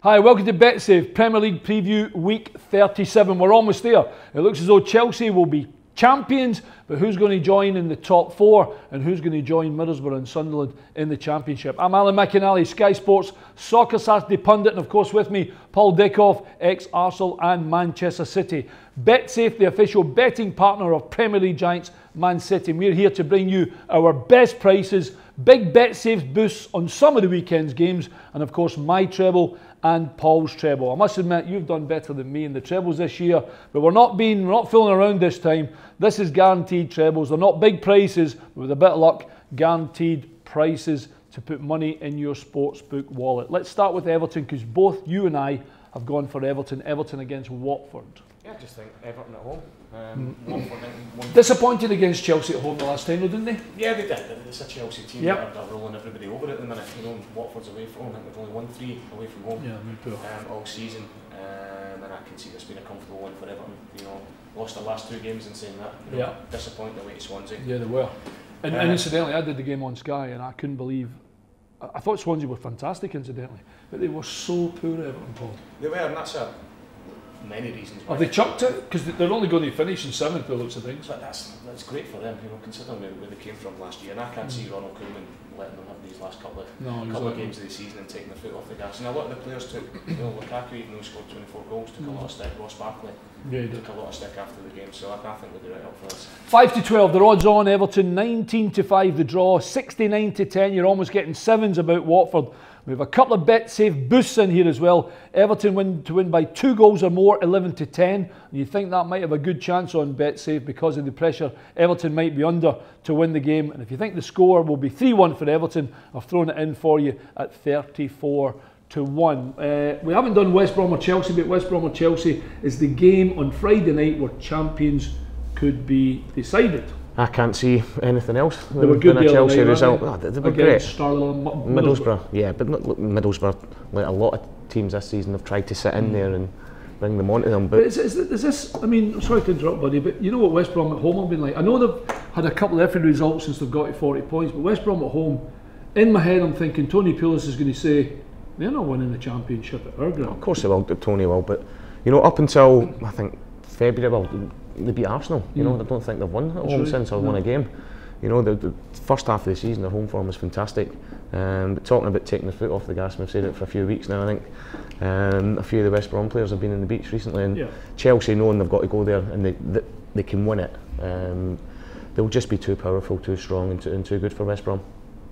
Hi, welcome to BetSafe Premier League Preview Week 37. We're almost there. It looks as though Chelsea will be champions, but who's going to join in the top four and who's going to join Middlesbrough and Sunderland in the Championship? I'm Mcinally, Sky Sports Soccer Saturday pundit, and of course with me, Paul Dickov, ex-Arsenal and Manchester City. BetSafe, the official betting partner of Premier League giants Man City. And we're here to bring you our best prices, big BetSafe boosts on some of the weekend's games, and of course my treble and Paul's treble. I must admit, you've done better than me in the trebles this year, but we're not fooling around this time. This is guaranteed trebles. They're not big prices, but with a bit of luck, guaranteed prices to put money in your sportsbook wallet. Let's start with Everton, because both you and I have gone for Everton. Everton against Watford. Yeah, I just think Everton at home. Watford disappointed against Chelsea at home the last time, though, didn't they? Yeah, they did. It's a Chelsea team Yep. that are rolling everybody over at the minute. You know, Watford's away from home. I think they've only won 3 away from home all season. And I can see this being a comfortable one for Everton. You know, lost their last 2 games in saying that. You know, disappointing away to Swansea. Yeah, they were. And incidentally, I did the game on Sky and I couldn't believe. I thought Swansea were fantastic, incidentally, but they were so poor, Everton, Paul. They were, and that's many reasons why. Have they chucked it? Because they're only going to finish in 7th by the looks of things. But that's great for them, you know, considering where they came from last year. And I can't see Ronald Koeman letting them have these last couple of games of the season and taking the foot off the gas. And a lot of the players took, you know, Lukaku, even though he scored 24 goals, took a lot of stick. Ross Barkley took a lot of stick after the game. So I think they'll be right up for this. 5 to 12, the odds on Everton. 19 to 5, the draw. 69 to 10, you're almost getting 7s about Watford. We have a couple of BetSafe boosts in here as well. Everton to win by 2 goals or more, 11 to 10. And you think that might have a good chance on BetSafe because of the pressure Everton might be under to win the game. And if you think the score will be 3-1 for Everton, I've thrown it in for you at 34 to 1. We haven't done West Brom or Chelsea, but West Brom or Chelsea is the game on Friday night where champions could be decided. I can't see anything else They were good than a Chelsea result. They were great. Middlesbrough. Yeah, but look, Middlesbrough, like a lot of teams this season, have tried to sit in there and bring them onto them. But is this, I mean, I'm sorry to interrupt, buddy, but you know what West Brom at home have been like? I know they've had a couple of different results since they've got to 40 points, but West Brom at home, in my head I'm thinking Tony Pulis is going to say, they're not winning the championship at our ground. Of course they will, Tony will, but you know, up until I think February, well, they beat Arsenal. You know, I don't think they've won at home since or won a game. You know, the first half of the season, their home form was fantastic. But talking about taking the foot off the gas, and we've said it for a few weeks now. I think a few of the West Brom players have been in the beach recently, and Chelsea, knowing they've got to go there and they can win it, they'll just be too powerful, too strong, and too good for West Brom.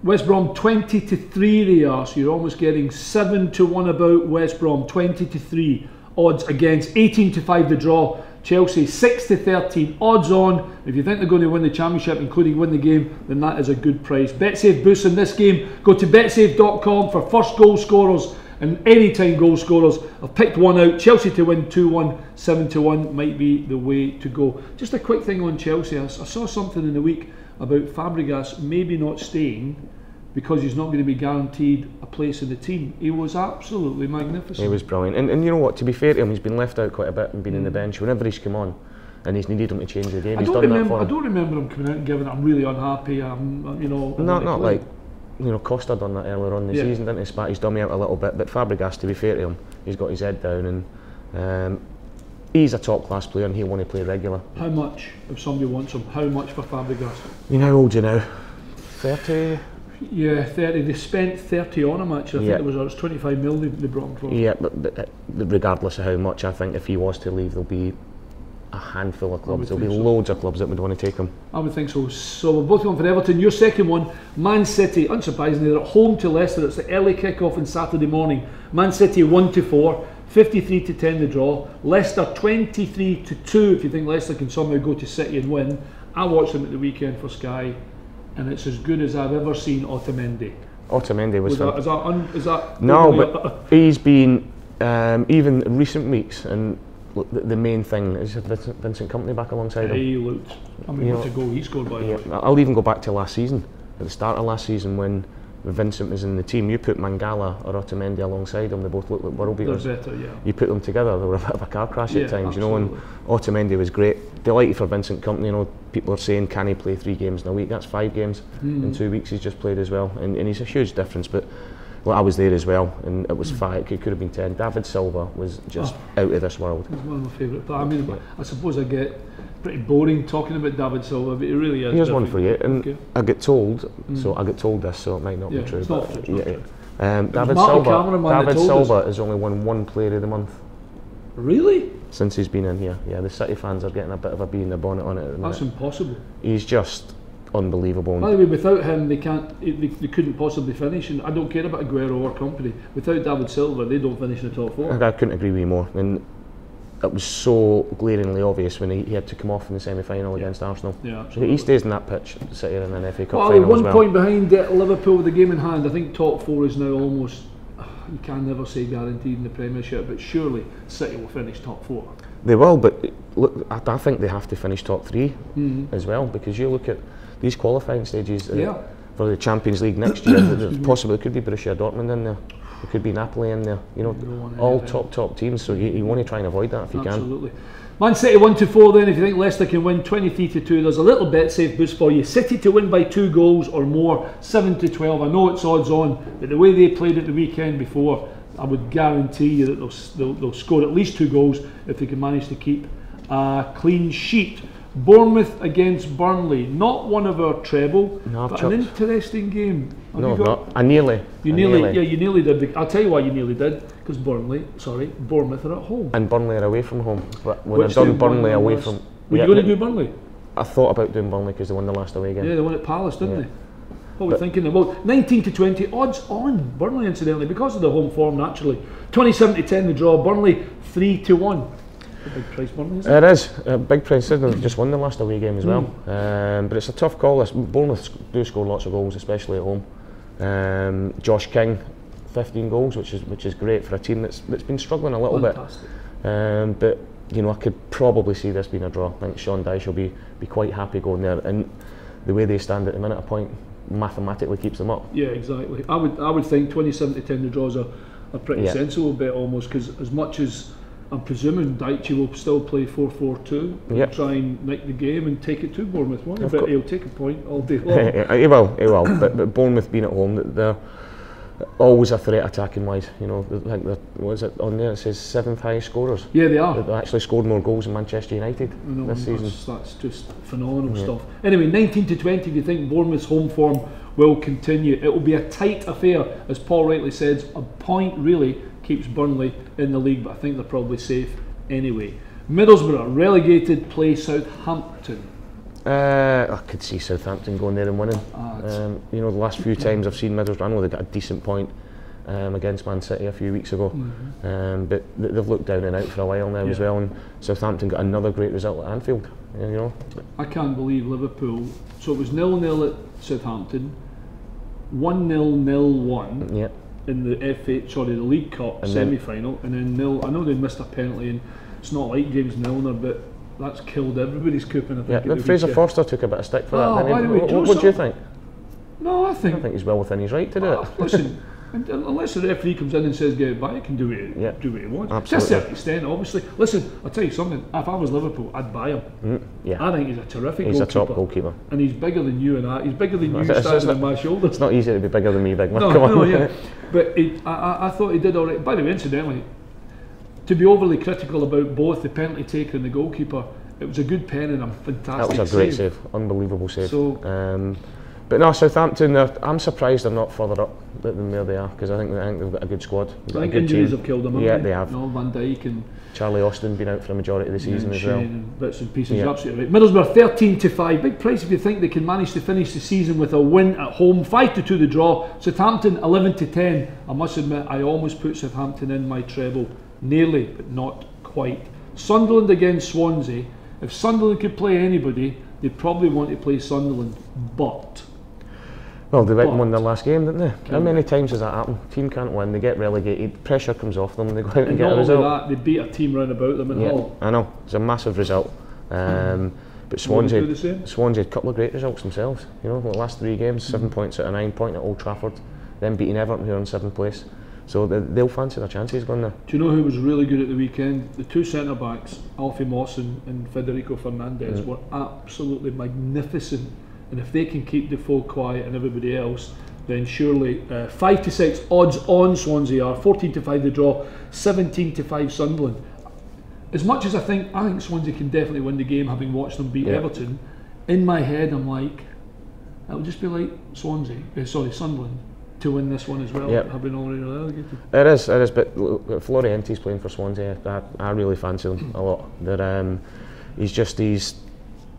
West Brom 20 to 3 they are, so you're almost getting 7 to 1 about West Brom. 20 to 3 odds against. 18 to 5 the draw. Chelsea 6 to 13 odds on. If you think they're going to win the championship, including win the game, then that is a good price. BetSafe boosts in this game. Go to betsafe.com for first goal scorers and anytime goal scorers. I've picked one out. Chelsea to win 2-1, 7 to 1 might be the way to go. Just a quick thing on Chelsea. I saw something in the week about Fabregas maybe not staying because he's not going to be guaranteed a place in the team. He was absolutely magnificent. He was brilliant. And you know what, to be fair to him, he's been left out quite a bit and been in the bench. Whenever he's come on and he's needed him to change the game, he's done that for him. I don't remember him coming out and giving it, I'm really unhappy, you know. Not like, you know, Costa done that earlier on in the season, didn't he? Spat his dummy out a little bit, but Fabregas, to be fair to him, he's got his head down and he's a top class player and he'll want to play regular. How much, if somebody wants him, how much for Fabregas? You know, how old are you now? 30? Yeah, 30. They spent 30 on him actually. I think it was 25 mil they brought him for. Yeah, but regardless of how much, I think if he was to leave, there'll be a handful of clubs. There'll be loads of clubs that would want to take him. I would think so. So we're both going for Everton. Your second one, Man City. Unsurprisingly, they're at home to Leicester. It's the early kick-off on Saturday morning. Man City 1 to 4, 53 to 10 the draw. Leicester 23 to 2. If you think Leicester can somehow go to City and win, I watched them at the weekend for Sky, and it's as good as I've ever seen Otamendi. Otamendi was is that no, but he's been even in recent weeks, and look, the main thing is Vincent Kompany back alongside him. He looked, I mean, what a goal he scored by the way. I'll even go back to last season, at the start of last season when Vincent was in the team. You put Mangala or Otamendi alongside him, they both looked like world beaters. They're better, yeah. You put them together, they were a bit of a car crash at times, absolutely. You know, and Otamendi was great. Delighted for Vincent Kompany, you know, people are saying, can he play 3 games in a week? That's 5 games in 2 weeks he's just played as well, and he's a huge difference. But Well, I was there as well, and it was 5. It could have been 10. David Silva was just out of this world. He's one of my favourite. But I mean, I suppose I get pretty boring talking about David Silva, but he really is. Here's one for you, and I get told. So I get told this, so it might not be true. It's not true. David Silva has only won 1 Player of the Month. Really? Since he's been in here. Yeah, the City fans are getting a bit of a bee in the bonnet on it at the minute. That's impossible. He's just unbelievable. By the way, without him, they couldn't possibly finish. And I don't care about Aguero or company. Without David Silva, they don't finish in the top 4. I couldn't agree with you more. And it was so glaringly obvious when he had to come off in the semi-final against Arsenal. Yeah, absolutely. He stays in that pitch, City in an FA Cup final as well. 1 point behind Liverpool with the game in hand. I think top 4 is now almost. You can never say guaranteed in the Premiership, but surely City will finish top 4. They will, but look, I think they have to finish top 3 as well, because you look at these qualifying stages for the Champions League next year. Possibly it could be Borussia Dortmund in there, it could be Napoli in there. You know, all top teams. So you want to try and avoid that if you can. Absolutely. Man City 1-4 then. If you think Leicester can win 23-2, there's a little bet safe boost for you. City to win by 2 goals or more, 7-12. I know it's odds on, but the way they played it the weekend before, I would guarantee you that they'll score at least 2 goals if they can manage to keep a clean sheet. Bournemouth against Burnley, not one of our treble, but an interesting game. I nearly. You nearly did. I'll tell you why you nearly did, because Bournemouth are at home. And Burnley are away from home. But when I've done Burnley away from... Were you going to do Burnley? I thought about doing Burnley because they won the last away game. Yeah, they won at Palace, didn't they? What were we thinking about? 19-20, odds on Burnley incidentally, because of the home form naturally. 27-10 the draw, Burnley 3-1. A big price, Burnley, isn't it? It is a big price. They've just won the last away game as well. But it's a tough call. Bournemouth do score lots of goals, especially at home. Josh King, 15 goals, which is great for a team that's been struggling a little bit. But you know, I could probably see this being a draw. I think Sean Dyche will be quite happy going there, and the way they stand at the minute, a point mathematically keeps them up. Yeah, exactly. I would think 27-10 the draws a pretty sensible bet almost, because as much as I'm presuming Dyche will still play 4-4-2, try and nick the game and take it to Bournemouth. I bet he'll take a point all day long. He will. But Bournemouth being at home, they're always a threat attacking wise. You know, I think what is it on there? It says 7th highest scorers. Yeah, they are. They've actually scored more goals than Manchester United this season. That's just phenomenal stuff. Anyway, 19-20. Do you think Bournemouth's home form will continue? It will be a tight affair, as Paul rightly says. A point really keeps Burnley in the league, but I think they're probably safe anyway. Middlesbrough relegated, play Southampton. I could see Southampton going there and winning. You know, the last few times I've seen Middlesbrough, I know they got a decent point against Man City a few weeks ago, but they've looked down and out for a while now as well, and Southampton got another great result at Anfield. You know, I can't believe Liverpool. So it was 0-0 at Southampton, 1-0, 0-1. In the the League Cup semi-final, and then 0. I know they missed a penalty, and it's not like James Milner, but that's killed everybody's coupon. But Fraser Forster took a bit of stick for that. What do you think? No, I think he's well within his right to do it. Listen, unless the referee comes in and says get it back, he can do what he wants. Absolutely. To a certain extent, obviously. Listen, I'll tell you something. If I was Liverpool, I'd buy him. I think he's a terrific goalkeeper. He's a top goalkeeper. And he's bigger than you and I. He's bigger than you standing on my shoulders. It's not easy to be bigger than me, big man. Come on. But I thought he did all right. By the way, incidentally, to be overly critical about both the penalty taker and the goalkeeper, it was a good pen and a fantastic That was a great save. Unbelievable save. But no, Southampton, I'm surprised they're not further up than where they are, because I think they've got a good squad. I think injuries have killed them. Yeah, they have. Van Dijk and Charlie Austin been out for the majority of the season as well. And bits and pieces, you're absolutely right. Middlesbrough 13-5, big price if you think they can manage to finish the season with a win at home. 5-2 the draw. Southampton 11-10. I must admit, I almost put Southampton in my treble, nearly but not quite. Sunderland against Swansea. If Sunderland could play anybody, they'd probably want to play Sunderland, but. Well, they won their last game, didn't they? How many times does that happen? Team can't win, they get relegated, pressure comes off them, they go out and get a result. Not only that, they beat a team round about them at Hull. I know, it's a massive result. But Swansea had a couple of great results themselves. You know, the last 3 games, 7 points out of 9, point at Old Trafford, then beating Everton, who are in 7th place. So they'll fancy their chances going there. Do you know who was really good at the weekend? The 2 centre backs, Alfie Mawson and Federico Fernandez, were absolutely magnificent. And if they can keep Defoe quiet and everybody else, then surely 5 to 6 odds on Swansea are, 14 to 5 the draw, 17 to 5 Sunderland. As much as I think Swansea can definitely win the game, having watched them beat Everton, in my head I'm like, it would just be like Sunderland to win this one as well, having already relegated. It is, but Florienti's playing for Swansea. I really fancy them a lot.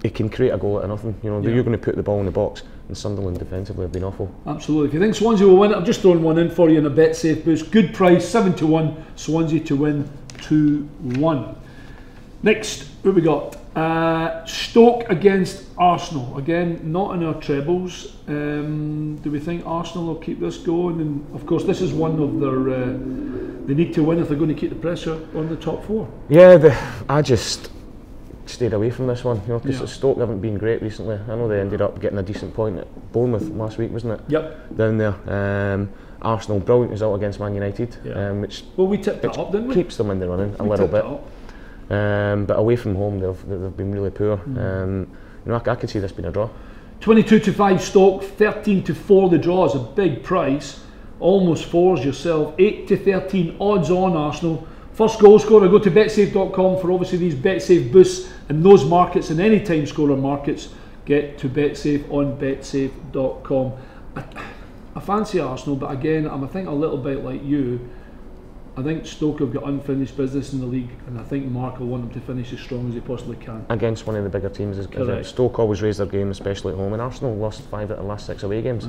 He can create a goal out of nothing. You know, you're going to put the ball in the box, and Sunderland defensively have been awful. Absolutely. If you think Swansea will win it, I've just thrown one in for you in a bet safe boost. Good price, 7 to 1. Swansea to win 2-1. Next, what we got? Stoke against Arsenal. Again, not in our trebles. Do we think Arsenal will keep this going? And of course, this is one of their. They need to win if they're going to keep the pressure on the top four. Yeah, I just stayed away from this one, you know, because Stoke haven't been great recently. I know they ended up getting a decent point at Bournemouth last week, wasn't it? Yep. Down there. Arsenal, brilliant result against Man United, which we tipped it up, didn't we? Keeps them in the running a little bit. But away from home, they've been really poor. You know, I could see this being a draw. 22 to 5 Stoke, 13 to 4 the draw is a big price. Almost fours yourself. 8 to 13 odds on Arsenal. First goal scorer, go to betsafe.com for obviously these betsafe boosts in those markets and any time scorer markets. Get to betsafe on betsafe.com. I fancy Arsenal, but again, I think a little bit like you. I think Stoke have got unfinished business in the league, and I think Mark will want them to finish as strong as they possibly can. Against one of the bigger teams, Stoke always raise their game, especially at home, and Arsenal lost 5 out of the last 6 away games.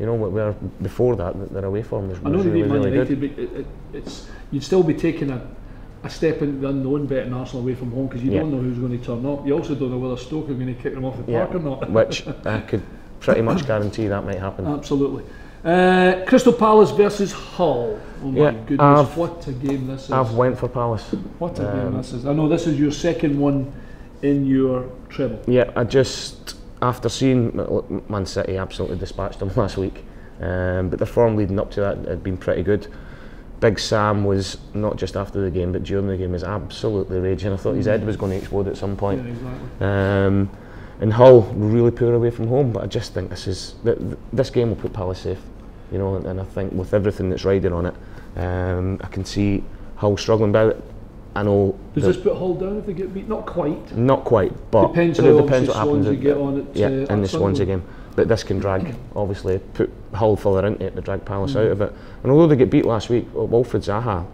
You know, where before that, their away form was really good. But you'd still be taking a step into the unknown betting Arsenal away from home, because you don't know who's going to turn up. You also don't know whether Stoke are going to kick them off the park or not. Which I could pretty much guarantee that might happen. Absolutely. Crystal Palace versus Hull. Oh my goodness, what a game this is. I've went for Palace. What a game this is. I know this is your second one in your treble. Yeah, I just, after seeing Man City absolutely dispatched them last week, but the form leading up to that had been pretty good. Big Sam was, not just after the game, but during the game, was absolutely raging. I thought his head was going to explode at some point. Yeah, exactly. And Hull really poor away from home, but I just think this game will put Palace safe, you know. And I think with everything that's riding on it, I can see Hull struggling. But I know. Does this put Hull down if they get beat? Not quite. Not quite, but depends it depends what happens. In the Swansea game. But this can drag, obviously, put Hull further into it to drag Palace out of it. And although they get beat last week, Wilfried Zaha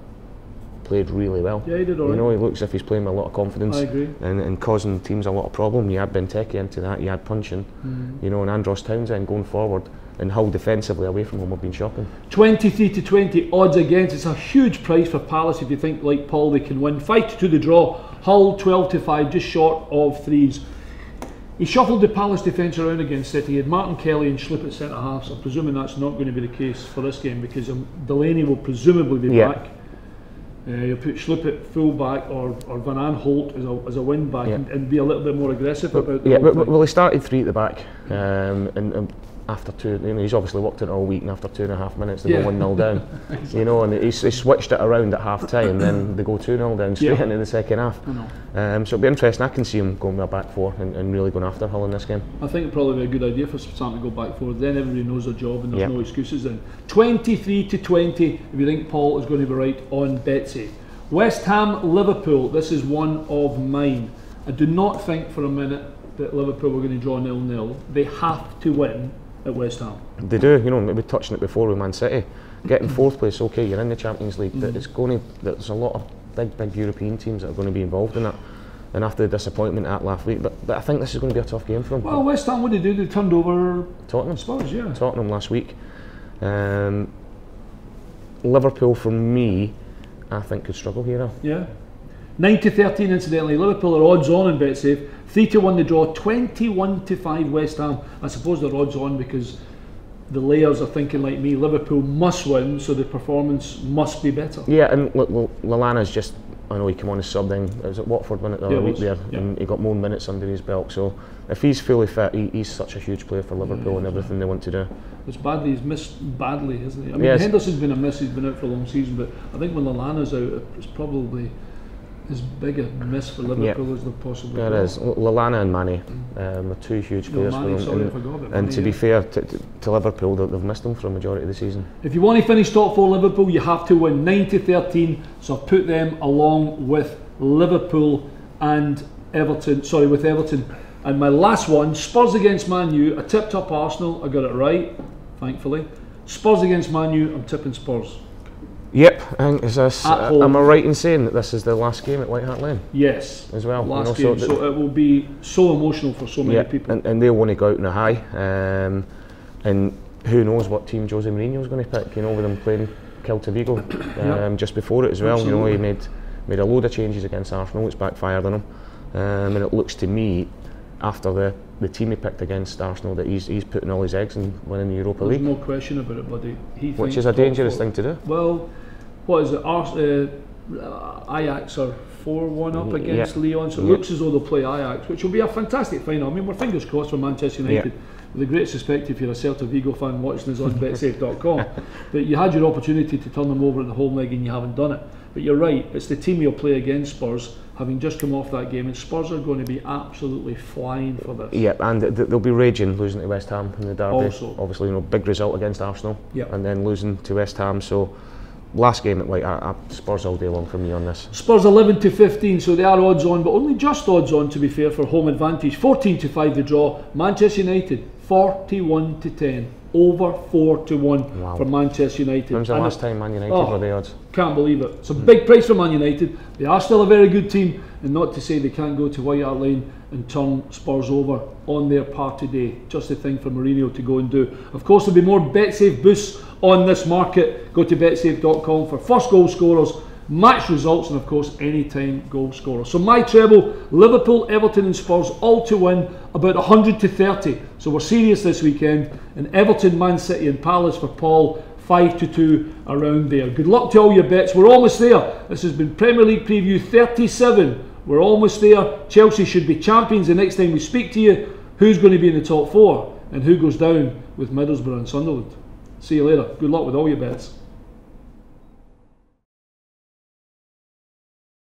played really well. Yeah, he did all right. You know, he looks as if he's playing with a lot of confidence. I agree. And causing teams a lot of problem. You add Benteke into that, you add punching, you know, and Andros Townsend going forward, and Hull defensively away from home have been shocking. 23 to 20 odds against. It's a huge price for Palace if you think, like Paul, they can win. 5 to 2 the draw. Hull 12 to 5, just short of threes. He shuffled the Palace defence around against City. He had Martin Kelly and Schlipp at centre halves. I'm presuming that's not going to be the case for this game, because Delaney will presumably be back. You'll put Schlipp at full back, or Van Aanholt as a wing back, and be a little bit more aggressive about the well, he started 3 at the back, and after 2, you know, he's obviously worked it all week, and after 2.5 minutes they go 1-0 down. Exactly. You know, and he switched it around at half time, and then they go 2-0 down straight into the second half. So it'll be interesting. I can see him going with a back 4 and really going after Hull in this game. I think it'd probably be a good idea for Sam to go back 4. Then everybody knows their job and there's no excuses then. 23 to 20 if you think Paul is going to be right on Betsy. West Ham Liverpool, this is one of mine. I do not think for a minute that Liverpool were going to draw 0-0. They have to win at West Ham. They do, you know, we touched on it before with Man City. Getting 4th place, okay, you're in the Champions League, but there's a lot of big European teams that are going to be involved in that. And after the disappointment at last week, but I think this is going to be a tough game for them. Well, West Ham, what did they do? They turned over Tottenham. Spurs, Tottenham last week. Liverpool, for me, I think could struggle here. Yeah. 9 to 13 incidentally. Liverpool are odds on in BetSafe. 3 to 1 the draw. 21 to 5 West Ham. I suppose they're odds on because the layers are thinking like me. Liverpool must win, so the performance must be better. Yeah, and Lallana's just, I know he came on as sub then. It was at Watford, wasn't it, the other week there, and he got more minutes under his belt. So if he's fully fit, he's such a huge player for Liverpool and everything they want to do. It's badly, he's missed badly, isn't he? I mean, Henderson's been a miss, he's been out for a long season, but I think when Lallana's out, it's probably as big a miss for Liverpool as they've possibly got. There is. Lallana and Mane are two huge players for them. And to be fair to Liverpool, they've missed them for a majority of the season. If you want to finish top 4 Liverpool, you have to win 9-13. So I've put them along with Liverpool and Everton. Sorry, with Everton. And my last one, Spurs against Man U. I tipped up Arsenal. I got it right, thankfully. Spurs against Man U. I'm tipping Spurs. Yep, and is this, am I right in saying that this is the last game at White Hart Lane? Yes, as well. Last game, so it will be so emotional for so many people. And they want to go out on a high, and who knows what team Jose Mourinho is going to pick? You know, with them playing Celta Vigo just before it as well. Absolutely. You know, he made a load of changes against Arsenal, it's backfired on him, and it looks to me, after the team he picked against Arsenal, that he's putting all his eggs in winning the Europa League. There's no question about it, buddy. Which is a dangerous thing to do. Well, what is it? Ajax are 4-1 up against Lyon, so it looks as though they'll play Ajax, which will be a fantastic final. I mean, we're fingers crossed for Manchester United. With the great suspect, if you're a Celta Vigo fan watching us on betsafe.com, that you had your opportunity to turn them over at the home leg and you haven't done it. But you're right, it's the team you'll play against Spurs, having just come off that game, and Spurs are going to be absolutely flying for this. Yep, and they'll be raging losing to West Ham in the derby. Also, obviously, you know, big result against Arsenal, and then losing to West Ham. So, last game at White Hart, Spurs all day long for me on this. Spurs 11-15, so they are odds on, but only just odds on to be fair for home advantage. 14-5 the draw. Manchester United 41-10. Over 4-1 for Manchester United. When's the last time Man United were the odds? Can't believe it. It's a big price for Man United. They are still a very good team, and not to say they can't go to White Hart Lane and turn Spurs over on their party day. Just a thing for Mourinho to go and do. Of course, there'll be more BetSafe boosts on this market. Go to betsafe.com for first goal scorers, match results, and of course anytime goal scorers. So my treble, Liverpool, Everton and Spurs all to win, about 100-30. So we're serious this weekend. And Everton, Man City and Palace for Paul, 5-2 around there. Good luck to all your bets. We're almost there. This has been Premier League Preview 37. We're almost there. Chelsea should be champions the next time we speak to you. Who's going to be in the top 4 and who goes down with Middlesbrough and Sunderland? See you later. Good luck with all your bets.